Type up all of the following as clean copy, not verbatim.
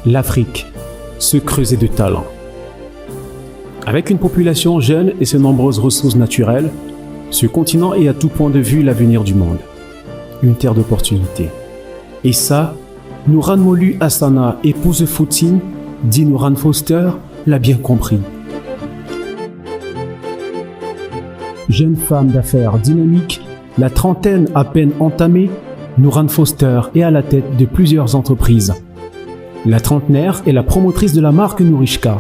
l'Afrique se creusait de talents. Avec une population jeune et ses nombreuses ressources naturelles, ce continent est à tout point de vue l'avenir du monde. Une terre d'opportunités. Et ça, Nouran Molu Hassana, épouse Foutine, dit Nouran Foster, l'a bien compris. Jeune femme d'affaires dynamique, la trentaine à peine entamée, Nouran Foster est à la tête de plusieurs entreprises. La trentenaire est la promotrice de la marque Nourishka.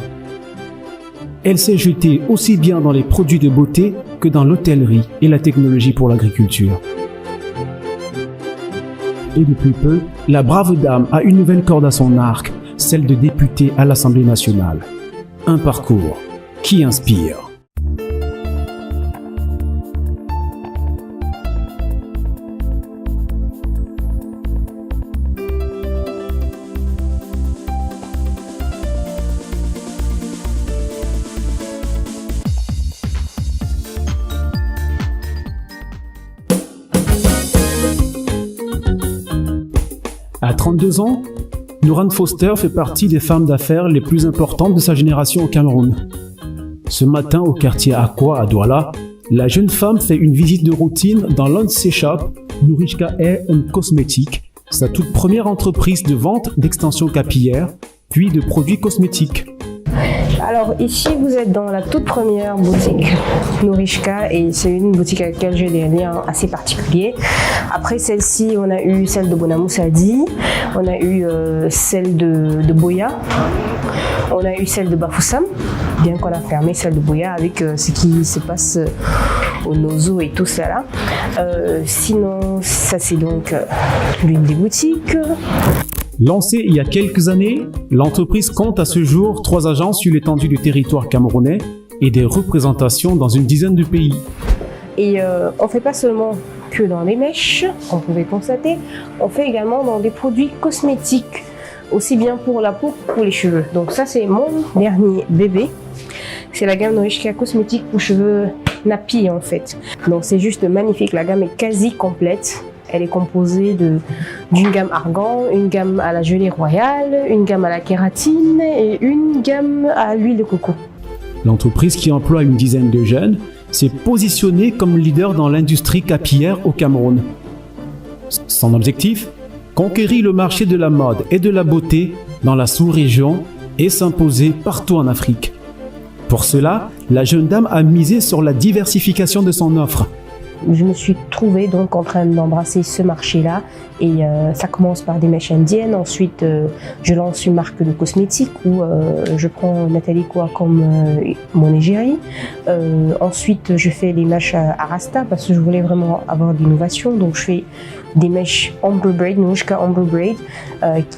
Elle s'est jetée aussi bien dans les produits de beauté que dans l'hôtellerie et la technologie pour l'agriculture. Et depuis peu, la brave dame a une nouvelle corde à son arc, celle de députée à l'Assemblée nationale. Un parcours qui inspire. À 32 ans, Nouran Foster fait partie des femmes d'affaires les plus importantes de sa génération au Cameroun. Ce matin, au quartier Akwa à Douala, la jeune femme fait une visite de routine dans l'un de ses shops, Nourishka Hair & Cosmetics, sa toute première entreprise de vente d'extensions capillaires, puis de produits cosmétiques. Alors ici vous êtes dans la toute première boutique Nourishka et c'est une boutique avec laquelle j'ai des liens assez particuliers. Après celle-ci on a eu celle de Bonamoussadi, on a eu celle de Boya, on a eu celle de Bafoussam, bien qu'on a fermé celle de Boya avec ce qui se passe au Nozo et tout ça là. Sinon ça c'est donc l'une des boutiques. Lancée il y a quelques années, l'entreprise compte à ce jour 3 agences sur l'étendue du territoire camerounais et des représentations dans une dizaine de pays. Et on ne fait pas seulement que dans les mèches, on pouvait constater, on fait également dans des produits cosmétiques, aussi bien pour la peau que pour les cheveux. Donc ça c'est mon dernier bébé, c'est la gamme Nourishka cosmétique pour cheveux nappy en fait. Donc c'est juste magnifique, la gamme est quasi complète. Elle est composée d'une gamme argan, une gamme à la gelée royale, une gamme à la kératine et une gamme à l'huile de coco. L'entreprise qui emploie une dizaine de jeunes s'est positionnée comme leader dans l'industrie capillaire au Cameroun. Son objectif ? Conquérir le marché de la mode et de la beauté dans la sous-région et s'imposer partout en Afrique. Pour cela, la jeune dame a misé sur la diversification de son offre. Je me suis trouvée donc en train d'embrasser ce marché-là et ça commence par des mèches indiennes. Ensuite, je lance une marque de cosmétiques où je prends Nathalie Koua comme mon égérie. Ensuite, je fais des mèches à Rasta parce que je voulais vraiment avoir de l'innovation. Donc, je fais des mèches Ombre Braid, Nourishka Ombre Braid,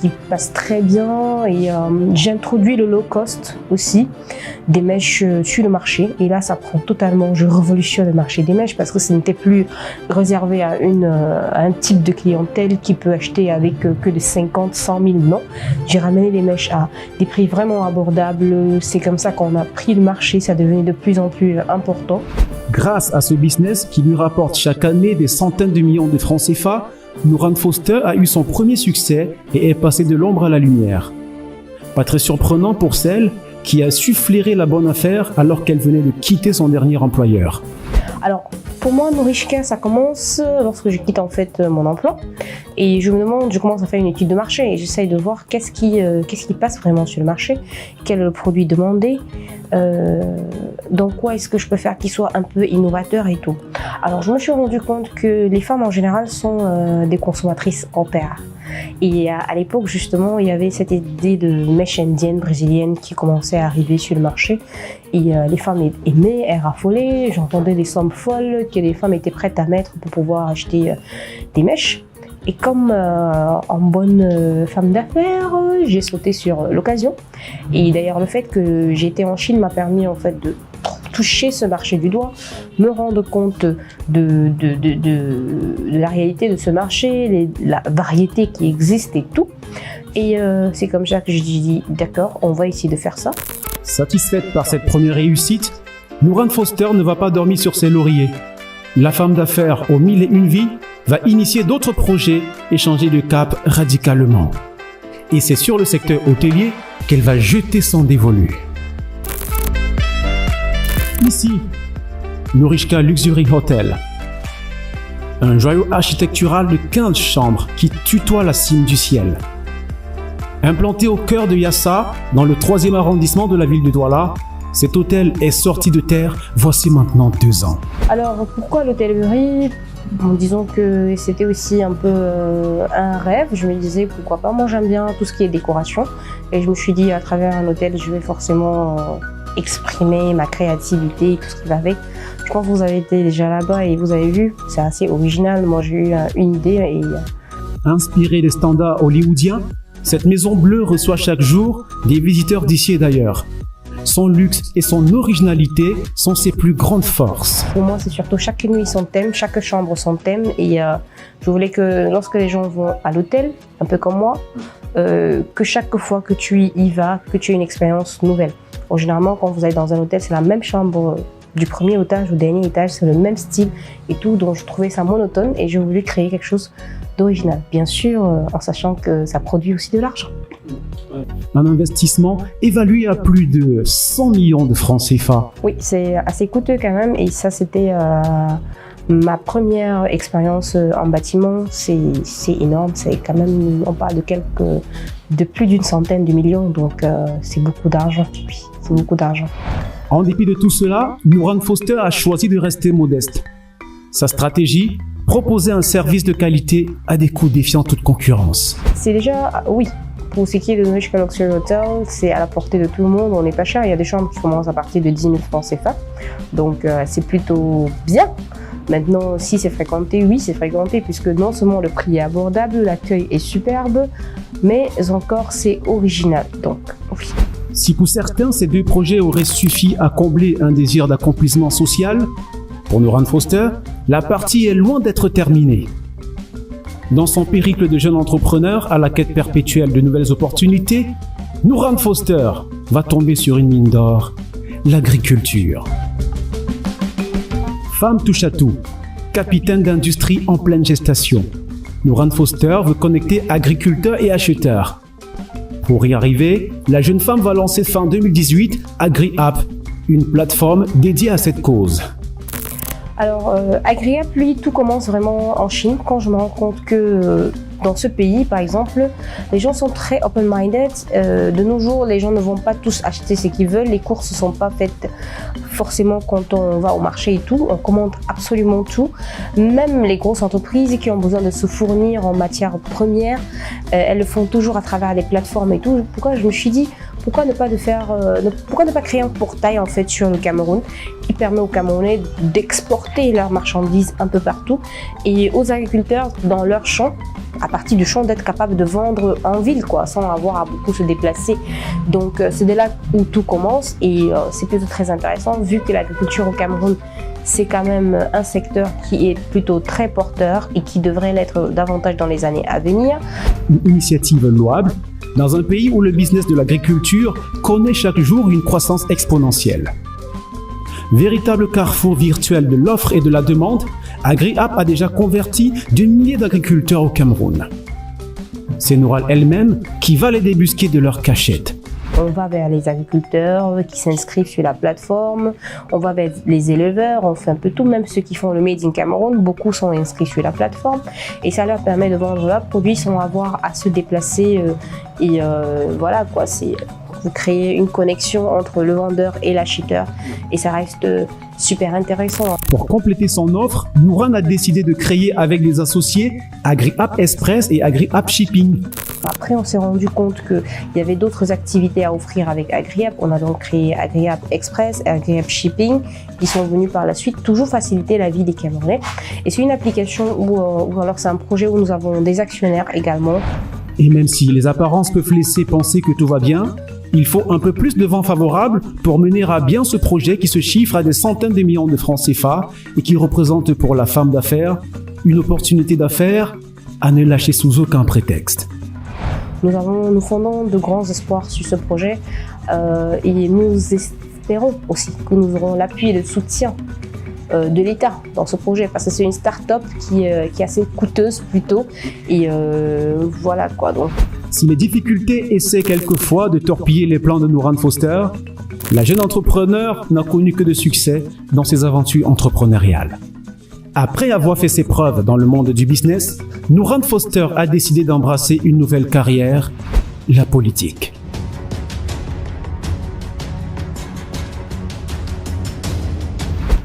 qui passent très bien. Et j'ai introduit le low cost aussi, des mèches sur le marché. Et là, ça prend totalement, je révolutionne le marché des mèches parce que ce n'était plus réservé à un type de clientèle qui peut acheter avec que de 50, 100 000, non. J'ai ramené les mèches à des prix vraiment abordables. C'est comme ça qu'on a pris le marché, ça devenait de plus en plus important. Grâce à ce business qui lui rapporte chaque année des centaines de millions de francs CFA, Nouran Foster a eu son premier succès et est passé de l'ombre à la lumière. Pas très surprenant pour celle qui a su flairer la bonne affaire alors qu'elle venait de quitter son dernier employeur. Alors, pour moi, Nourishka, ça commence lorsque je quitte en fait mon emploi et je commence à faire une étude de marché et j'essaye de voir qu'est-ce qui passe vraiment sur le marché, quel est le produit demandé, dans quoi est-ce que je peux faire qu'il soit un peu innovateur et tout. Alors, je me suis rendu compte que les femmes en général sont des consommatrices en paire. Et à l'époque, justement, il y avait cette idée de mèche indienne, brésilienne qui commençait à arriver sur le marché. Et les femmes aimaient, elles raffolaient. J'entendais des sommes folles que les femmes étaient prêtes à mettre pour pouvoir acheter des mèches. Et comme en bonne femme d'affaires, j'ai sauté sur l'occasion. Et d'ailleurs, le fait que j'ai été en Chine m'a permis en fait de toucher ce marché du doigt, me rendre compte de la réalité de ce marché, la variété qui existe et tout. Et c'est comme ça que j'ai dit, d'accord, on va essayer de faire ça. Satisfaite par cette première réussite, Nouran Foster ne va pas dormir sur ses lauriers. La femme d'affaires aux 1001 vies va initier d'autres projets et changer de cap radicalement. Et c'est sur le secteur hôtelier qu'elle va jeter son dévolu. Ici, Nourishka Luxury Hotel. Un joyau architectural de 15 chambres qui tutoie la cime du ciel. Implanté au cœur de Yassa, dans le 3e arrondissement de la ville de Douala, cet hôtel est sorti de terre voici maintenant 2 ans. Alors pourquoi l'hôtellerie? Disons que c'était aussi un peu un rêve. Je me disais pourquoi pas, moi j'aime bien tout ce qui est décoration. Et je me suis dit à travers un hôtel, je vais forcément exprimer ma créativité, tout ce qui va avec. Je pense que vous avez été déjà là-bas et vous avez vu, c'est assez original. Moi j'ai eu une idée et... Inspirée des standards hollywoodiens, cette maison bleue reçoit chaque jour des visiteurs d'ici et d'ailleurs. Son luxe et son originalité sont ses plus grandes forces. Pour moi, c'est surtout chaque nuit son thème, chaque chambre son thème. Et je voulais que lorsque les gens vont à l'hôtel, un peu comme moi, que chaque fois que tu y vas, que tu aies une expérience nouvelle. Bon, généralement, quand vous allez dans un hôtel, c'est la même chambre du premier étage au dernier étage, c'est le même style et tout. Donc, je trouvais ça monotone et j'ai voulu créer quelque chose d'original. Bien sûr, en sachant que ça produit aussi de l'argent. Un investissement évalué à plus de 100 millions de francs CFA. Oui, c'est assez coûteux quand même et ça c'était ma première expérience en bâtiment. C'est énorme, c'est quand même, on parle de plus d'une centaine de millions, donc c'est beaucoup d'argent. Oui, c'est beaucoup d'argent. En dépit de tout cela, Nourane Foster a choisi de rester modeste. Sa stratégie, proposer un service de qualité à des coûts défiant toute concurrence. C'est déjà, oui. Pour ce qui est de Nourishka Luxury Hotel, c'est à la portée de tout le monde, on n'est pas cher. Il y a des chambres qui commencent à partir de 10 000 francs CFA, donc c'est plutôt bien. Maintenant, si c'est fréquenté, oui, c'est fréquenté, puisque non seulement le prix est abordable, l'accueil est superbe, mais encore c'est original, donc oui. Si pour certains, ces 2 projets auraient suffi à combler un désir d'accomplissement social, pour Nourane Foster, la partie est loin d'être terminée. Dans son périple de jeune entrepreneur à la quête perpétuelle de nouvelles opportunités, Nourane Foster va tomber sur une mine d'or, l'agriculture. Femme touche à tout, capitaine d'industrie en pleine gestation, Nourane Foster veut connecter agriculteurs et acheteurs. Pour y arriver, la jeune femme va lancer fin 2018 AgriApp, une plateforme dédiée à cette cause. Alors, AgriApp, lui, tout commence vraiment en Chine. Quand je me rends compte que dans ce pays, par exemple, les gens sont très open-minded. De nos jours, les gens ne vont pas tous acheter ce qu'ils veulent. Les courses ne sont pas faites forcément quand on va au marché et tout. On commande absolument tout. Même les grosses entreprises qui ont besoin de se fournir en matières premières, elles le font toujours à travers les plateformes et tout. Pourquoi je me suis dit, pourquoi ne pas créer un portail en fait sur le Cameroun qui permet aux Camerounais d'exporter leurs marchandises un peu partout et aux agriculteurs dans leur champ, à partir du champ, d'être capable de vendre en ville quoi, sans avoir à beaucoup se déplacer. Donc c'est de là où tout commence et c'est plutôt très intéressant vu que l'agriculture au Cameroun c'est quand même un secteur qui est plutôt très porteur et qui devrait l'être davantage dans les années à venir. Une initiative louable dans un pays où le business de l'agriculture connaît chaque jour une croissance exponentielle. Véritable carrefour virtuel de l'offre et de la demande, AgriApp a déjà converti des milliers d'agriculteurs au Cameroun. C'est Nourane elle-même qui va les débusquer de leur cachette. On va vers les agriculteurs qui s'inscrivent sur la plateforme, on va vers les éleveurs, on fait un peu tout, même ceux qui font le Made in Cameroun, beaucoup sont inscrits sur la plateforme et ça leur permet de vendre leurs produits sans avoir à se déplacer voilà quoi, c'est vous créez une connexion entre le vendeur et l'acheteur et ça reste super intéressant. Pour compléter son offre, Nourane a décidé de créer avec des associés AgriApp Express et AgriApp Shipping. Après, on s'est rendu compte qu'il y avait d'autres activités à offrir avec AgriApp. On a donc créé AgriApp Express et AgriApp Shipping qui sont venus par la suite toujours faciliter la vie des Camerounais. Et c'est une application ou alors c'est un projet où nous avons des actionnaires également. Et même si les apparences peuvent laisser penser que tout va bien, il faut un peu plus de vent favorable pour mener à bien ce projet qui se chiffre à des centaines de millions de francs CFA et qui représente pour la femme d'affaires une opportunité d'affaires à ne lâcher sous aucun prétexte. Nous fondons de grands espoirs sur ce projet et nous espérons aussi que nous aurons l'appui et le soutien de l'État dans ce projet parce que c'est une start-up qui est assez coûteuse plutôt et voilà quoi donc. Si les difficultés essaient quelquefois de torpiller les plans de Nooran Foster, la jeune entrepreneur n'a connu que de succès dans ses aventures entrepreneuriales. Après avoir fait ses preuves dans le monde du business, Nooran Foster a décidé d'embrasser une nouvelle carrière, la politique.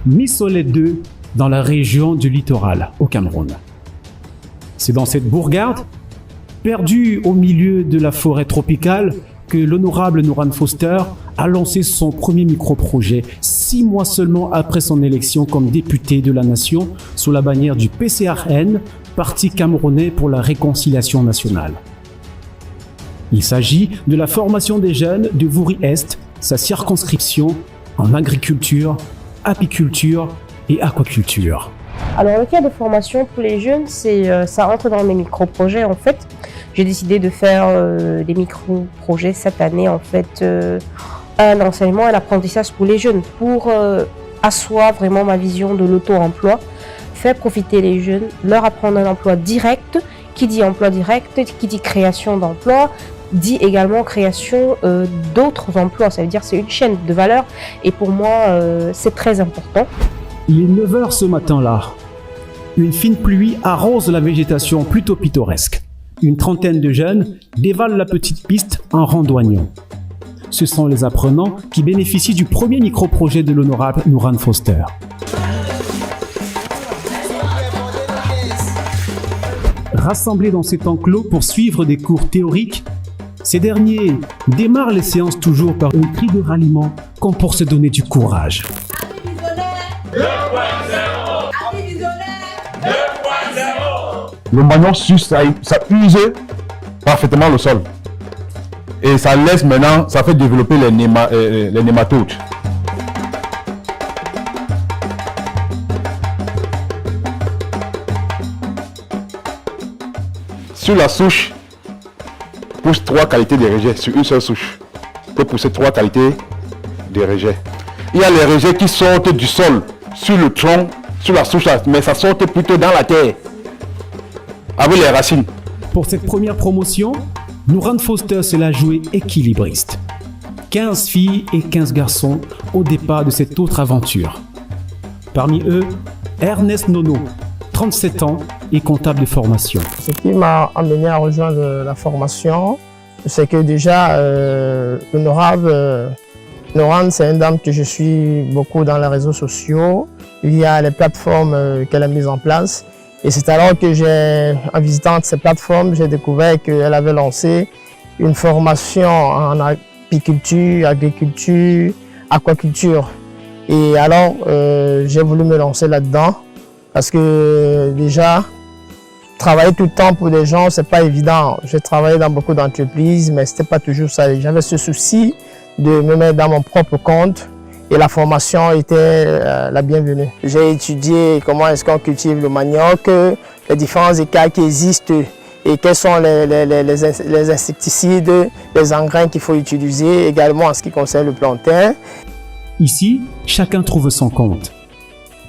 Missole 2, dans la région du littoral, au Cameroun. C'est dans cette bourgade, perdue au milieu de la forêt tropicale, que l'honorable Nooran Foster a lancé son premier micro-projet 6 mois seulement après son élection comme député de la nation sous la bannière du PCRN, Parti camerounais pour la réconciliation nationale. Il s'agit de la formation des jeunes de Vouri-Est, sa circonscription en agriculture, apiculture et aquaculture. Alors le cas de formation pour les jeunes, ça entre dans mes micro-projets en fait. J'ai décidé de faire des micro-projets cette année en fait, un enseignement, un apprentissage pour les jeunes, pour asseoir vraiment ma vision de l'auto-emploi, faire profiter les jeunes, leur apprendre un emploi direct. Qui dit emploi direct, qui dit création d'emplois, dit également création d'autres emplois. Ça veut dire c'est une chaîne de valeur et pour moi c'est très important. Il est 9 h ce matin-là. Une fine pluie arrose la végétation plutôt pittoresque. Une trentaine de jeunes dévalent la petite piste en randonnant. Ce sont les apprenants qui bénéficient du premier micro-projet de l'honorable Nooran Foster. Rassemblés dans cet enclos pour suivre des cours théoriques, ces derniers démarrent les séances toujours par un cri de ralliement comme pour se donner du courage. Le manioc suce, ça use parfaitement le sol. Et ça laisse maintenant, ça fait développer les nématodes. Sur la souche, pousse 3 qualités de rejets sur une seule souche. Peut pousser 3 qualités de rejets. Il y a les rejets qui sortent du sol, sur le tronc, sur la souche, mais ça sort plutôt dans la terre, avec les racines. Pour cette première promotion, Nooran Foster se l'a joué équilibriste. 15 filles et 15 garçons au départ de cette autre aventure. Parmi eux, Ernest Nono, 37 ans et comptable de formation. Ce qui m'a amené à rejoindre la formation, c'est que déjà, l'honorable Nooran, c'est une dame que je suis beaucoup dans les réseaux sociaux. Il y a les plateformes qu'elle a mises en place. Et c'est alors que en visitant ces plateformes, j'ai découvert qu'elle avait lancé une formation en apiculture, agriculture, aquaculture. Et alors, j'ai voulu me lancer là-dedans parce que déjà, travailler tout le temps pour des gens, c'est pas évident. J'ai travaillé dans beaucoup d'entreprises, mais c'était pas toujours ça. J'avais ce souci de me mettre dans mon propre compte. Et la formation était la bienvenue. J'ai étudié comment est-ce qu'on cultive le manioc, les différents écailles qui existent et quels sont les insecticides, les engrais qu'il faut utiliser, également en ce qui concerne le plantain. Ici, chacun trouve son compte.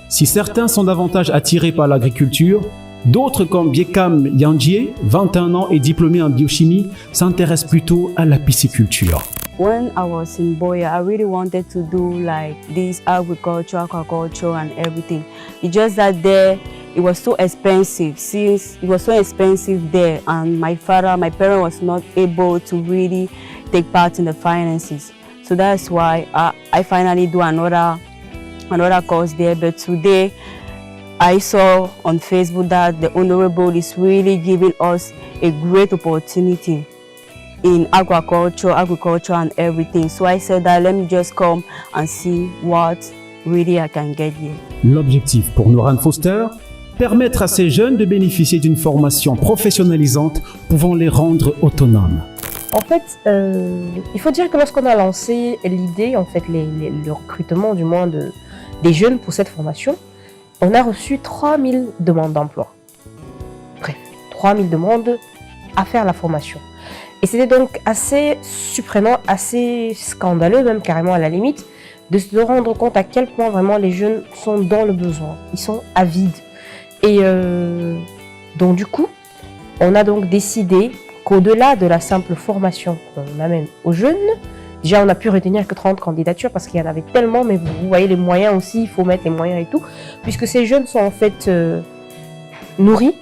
Si certains sont davantage attirés par l'agriculture, d'autres comme Biekam Yandjie, 21 ans et diplômé en biochimie, s'intéressent plutôt à la pisciculture. When I was in Boya, I really wanted to do like this agriculture, aquaculture and everything. It's just that there, it was so expensive. Since it was so expensive there and my parent was not able to really take part in the finances. So that's why I finally do another course there. But today, I saw on Facebook that the Honorable is really giving us a great opportunity in agriculture and everything. So I said that let me just come and see what really I can get here. L'objectif pour Nooran Foster, permettre à ces jeunes de bénéficier d'une formation professionnalisante pouvant les rendre autonomes. En fait, il faut dire que lorsqu'on a lancé l'idée, en fait, le recrutement du moins des jeunes pour cette formation, on a reçu 3000 demandes d'emploi. Bref, 3000 demandes à faire la formation. Et c'était donc assez surprenant, assez scandaleux même carrément à la limite, de se rendre compte à quel point vraiment les jeunes sont dans le besoin. Ils sont avides. Et donc du coup, on a donc décidé qu'au-delà de la simple formation qu'on amène aux jeunes, déjà on a pu retenir que 30 candidatures parce qu'il y en avait tellement, mais vous voyez les moyens aussi, il faut mettre les moyens et tout, puisque ces jeunes sont en fait nourris.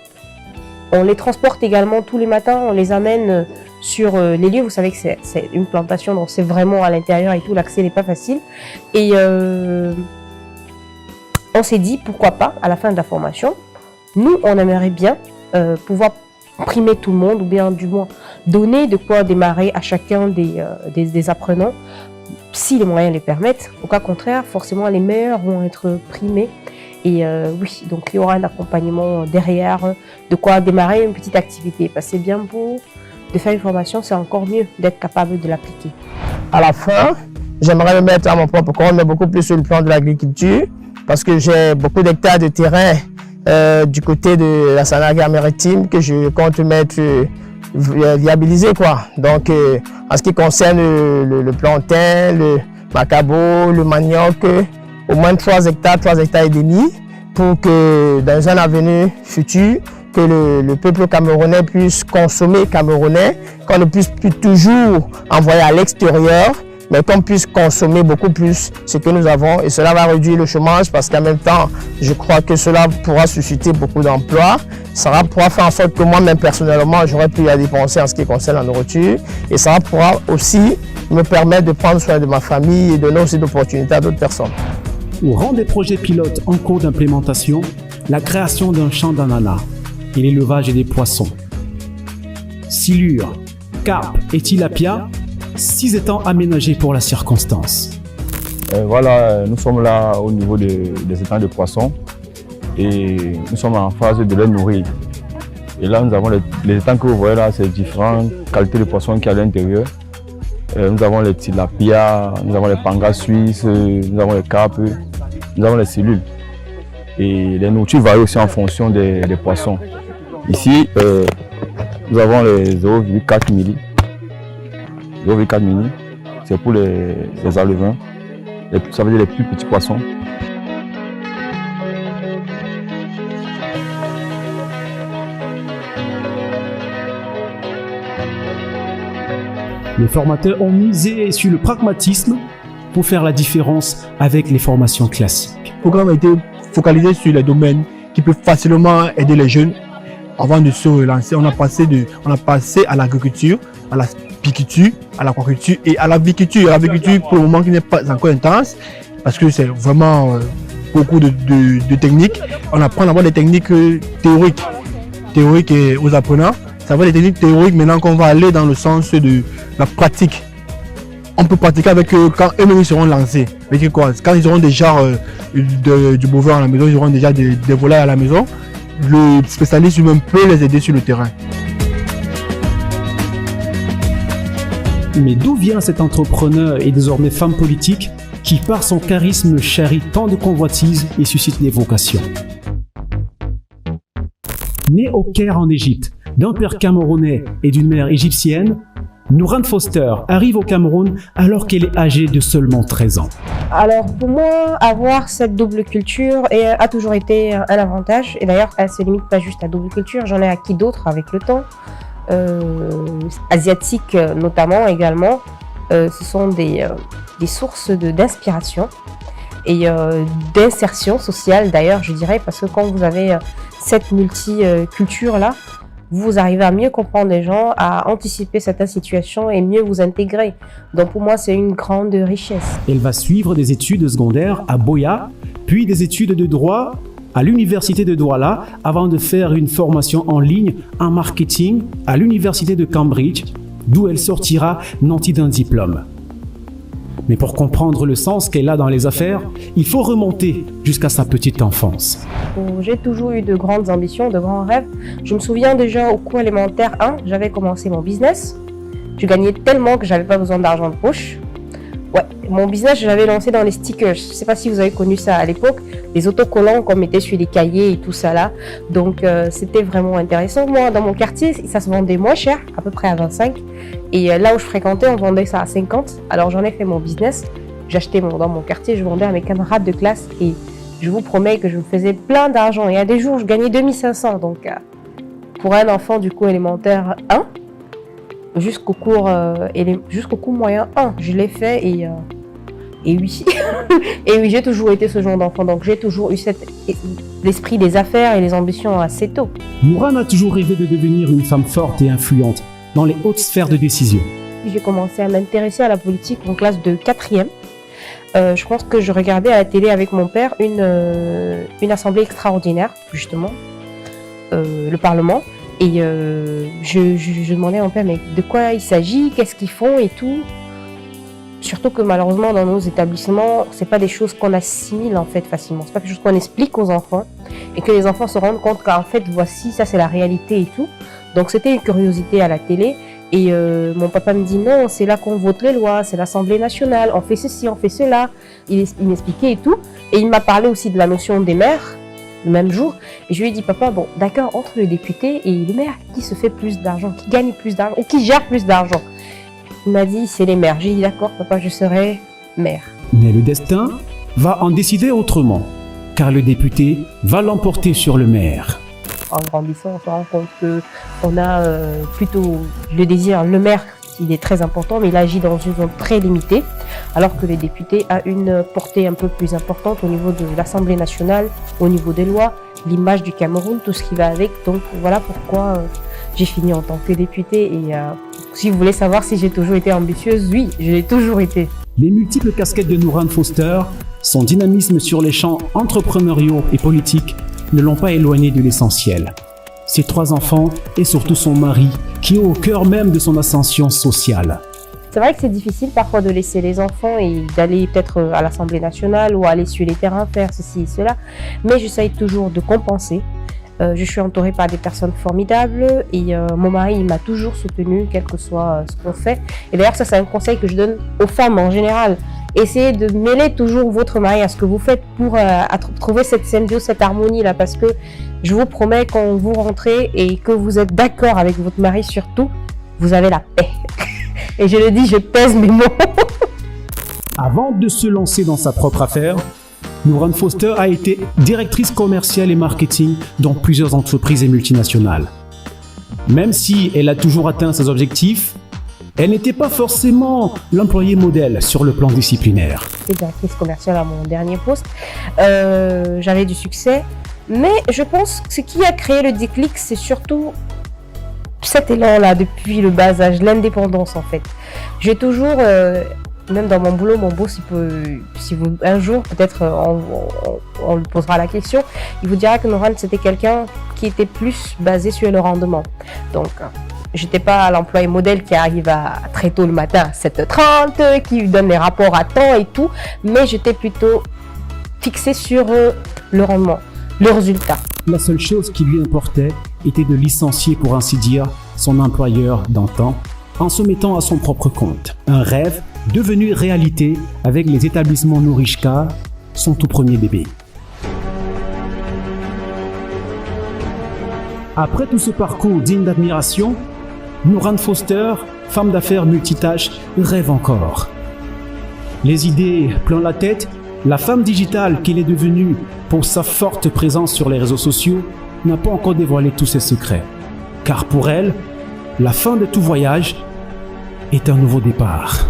On les transporte également tous les matins, on les amène sur les lieux. Vous savez que c'est une plantation, donc c'est vraiment à l'intérieur et tout, l'accès n'est pas facile. Et on s'est dit, pourquoi pas, à la fin de la formation, nous, on aimerait bien pouvoir primer tout le monde, ou bien du moins donner de quoi démarrer à chacun des apprenants, si les moyens les permettent. Au cas contraire, forcément, les meilleurs vont être primés. Et oui, donc il y aura un accompagnement derrière, de quoi démarrer une petite activité. Parce que c'est bien beau de faire une formation, c'est encore mieux d'être capable de l'appliquer. À la fin, j'aimerais me mettre à mon propre compte, mais beaucoup plus sur le plan de l'agriculture, parce que j'ai beaucoup d'hectares de terrain du côté de la Sanaga maritime que je compte mettre viabiliser, quoi. Donc, en ce qui concerne le plantain, le macabo, le manioc, au moins 3 hectares et demi, pour que dans un avenir futur, que le peuple camerounais puisse consommer camerounais, qu'on ne puisse plus toujours envoyer à l'extérieur, mais qu'on puisse consommer beaucoup plus ce que nous avons. Et cela va réduire le chômage parce qu'en même temps, je crois que cela pourra susciter beaucoup d'emplois. Ça pourra faire en sorte que moi-même personnellement, j'aurai plus à dépenser en ce qui concerne la nourriture. Et ça pourra aussi me permettre de prendre soin de ma famille et donner aussi d'opportunités à d'autres personnes. Au rang des projets pilotes en cours d'implémentation, la création d'un champ d'ananas et l'élevage des poissons. Silure, carpe et tilapia, 6 étangs aménagés pour la circonstance. Voilà, nous sommes là au niveau des étangs de poissons et nous sommes en phase de les nourrir. Et là, nous avons les étangs que vous voyez là, c'est différentes qualités de poissons qu'il y a à l'intérieur. Nous avons les tilapia, nous avons les pangas suisses, nous avons les carpes, nous avons les cellules. Et les nourritures varient aussi en fonction des poissons. Ici, nous avons les 0,4 milli. 0,4 milli, c'est pour les alevins, ça veut dire les plus petits poissons. Les formateurs ont misé sur le pragmatisme pour faire la différence avec les formations classiques. Le programme a été focalisé sur les domaines qui peuvent facilement aider les jeunes avant de se relancer. On a passé à l'agriculture, à la piquiculture, à l'aquaculture et à l'aviculture. L'aviculture, pour le moment, qui n'est pas encore intense, parce que c'est vraiment beaucoup de techniques. On apprend d'abord des techniques théoriques aux apprenants. Ça va des techniques théoriques maintenant qu'on va aller dans le sens de la pratique. On peut pratiquer avec eux quand eux-mêmes seront lancés. Mais quoi, quand ils auront déjà du bovin à la maison, ils auront déjà des volailles à la maison, le spécialiste lui-même peut les aider sur le terrain. Mais d'où vient cet entrepreneur et désormais femme politique qui, par son charisme, charrie tant de convoitises et suscite des vocations? Née au Caire en Égypte, d'un père camerounais et d'une mère égyptienne, Nourane Foster arrive au Cameroun alors qu'elle est âgée de seulement 13 ans. Alors pour moi, avoir cette double culture a toujours été un avantage. Et d'ailleurs, elle ne se limite pas juste à double culture, j'en ai acquis d'autres avec le temps. Asiatiques notamment également. Ce sont des sources d'inspiration et d'insertion sociale d'ailleurs, je dirais, parce que quand vous avez cette multiculture-là, vous arrivez à mieux comprendre les gens, à anticiper certaines situations et mieux vous intégrer. Donc pour moi, c'est une grande richesse. Elle va suivre des études secondaires à Boya, puis des études de droit à l'université de Douala, avant de faire une formation en ligne en marketing à l'université de Cambridge, d'où elle sortira nantie d'un diplôme. Mais pour comprendre le sens qu'elle a dans les affaires, il faut remonter jusqu'à sa petite enfance. J'ai toujours eu de grandes ambitions, de grands rêves. Je me souviens déjà au cours élémentaire 1, j'avais commencé mon business. Je gagnais tellement que j'avais pas besoin d'argent de poche. Ouais, mon business, je l'avais lancé dans les stickers. Je sais pas si vous avez connu ça à l'époque, les autocollants qu'on mettait sur les cahiers et tout ça là. Donc c'était vraiment intéressant. Moi, dans mon quartier, ça se vendait moins cher, à peu près à 25. Et là où je fréquentais, on vendait ça à 50. Alors j'en ai fait mon business. J'achetais dans mon quartier, je vendais à mes camarades de classe et je vous promets que je me faisais plein d'argent. Il y a des jours, je gagnais 2500. Donc pour un enfant du coup élémentaire 1, jusqu'au cours moyen 1. Je l'ai fait et oui. Et oui, j'ai toujours été ce genre d'enfant. Donc j'ai toujours eu l'esprit des affaires et les ambitions assez tôt. Nourane a toujours rêvé de devenir une femme forte et influente dans les hautes sphères de décision. J'ai commencé à m'intéresser à la politique en classe de 4e. Je pense que je regardais à la télé avec mon père une assemblée extraordinaire, justement, le Parlement. Et je demandais à mon père, mais de quoi il s'agit, qu'est-ce qu'ils font et tout. Surtout que malheureusement, dans nos établissements, c'est pas des choses qu'on assimile en fait facilement. C'est pas quelque chose qu'on explique aux enfants et que les enfants se rendent compte qu'en fait, voici, ça c'est la réalité et tout. Donc c'était une curiosité à la télé. Et mon papa me dit non, c'est là qu'on vote les lois, c'est l'Assemblée nationale, on fait ceci, on fait cela. Il m'expliquait et tout. Et il m'a parlé aussi de la notion des maires, le même jour. Et je lui ai dit, papa, bon, d'accord, entre le député et le maire, qui se fait plus d'argent, qui gagne plus d'argent ou qui gère plus d'argent? Il m'a dit, c'est les maires. J'ai dit, d'accord, papa, je serai maire. Mais le destin va en décider autrement, car le député va l'emporter sur le maire. En grandissant, on se rend compte qu'on a plutôt le désir, le maire, il est très important, mais il agit dans une zone très limitée, alors que le député a une portée un peu plus importante au niveau de l'Assemblée nationale, au niveau des lois, l'image du Cameroun, tout ce qui va avec. Donc voilà pourquoi j'ai fini en tant que députée. Et si vous voulez savoir si j'ai toujours été ambitieuse, oui, je l'ai toujours été. Les multiples casquettes de Nourane Foster, son dynamisme sur les champs entrepreneuriaux et politiques ne l'ont pas éloigné de l'essentiel. Ses 3 enfants et surtout son mari, qui est au cœur même de son ascension sociale. C'est vrai que c'est difficile parfois de laisser les enfants et d'aller peut-être à l'Assemblée nationale ou aller sur les terrains faire ceci et cela, mais j'essaye toujours de compenser. Je suis entourée par des personnes formidables et mon mari il m'a toujours soutenue, quel que soit ce qu'on fait. Et d'ailleurs ça c'est un conseil que je donne aux femmes en général. Essayez de mêler toujours votre mari à ce que vous faites pour trouver cette symbiose, cette harmonie-là, parce que je vous promets, quand vous rentrez et que vous êtes d'accord avec votre mari surtout, vous avez la paix. Et je le dis, je pèse mes mots. Avant de se lancer dans sa propre affaire, Nourane Foster a été directrice commerciale et marketing dans plusieurs entreprises et multinationales. Même si elle a toujours atteint ses objectifs, elle n'était pas forcément l'employé modèle sur le plan disciplinaire. J'étais directrice commerciale à mon dernier poste. J'avais du succès. Mais je pense que ce qui a créé le déclic, c'est surtout cet élan-là depuis le bas âge, l'indépendance en fait. J'ai toujours, même dans mon boulot, mon boss, un jour, peut-être on lui posera la question, il vous dira que Nourane, c'était quelqu'un qui était plus basé sur le rendement. Donc, j'étais pas l'employé modèle qui arrive très tôt le matin, 7h30, qui lui donne les rapports à temps et tout, mais j'étais plutôt fixée sur le rendement, le résultat. La seule chose qui lui importait était de licencier, pour ainsi dire, son employeur d'antan en se mettant à son propre compte. Un rêve devenu réalité avec les établissements Nourishka, son tout premier bébé. Après tout ce parcours digne d'admiration, Nourane Foster, femme d'affaires multitâche, rêve encore. Les idées plein la tête, la femme digitale qu'elle est devenue pour sa forte présence sur les réseaux sociaux n'a pas encore dévoilé tous ses secrets. Car pour elle, la fin de tout voyage est un nouveau départ.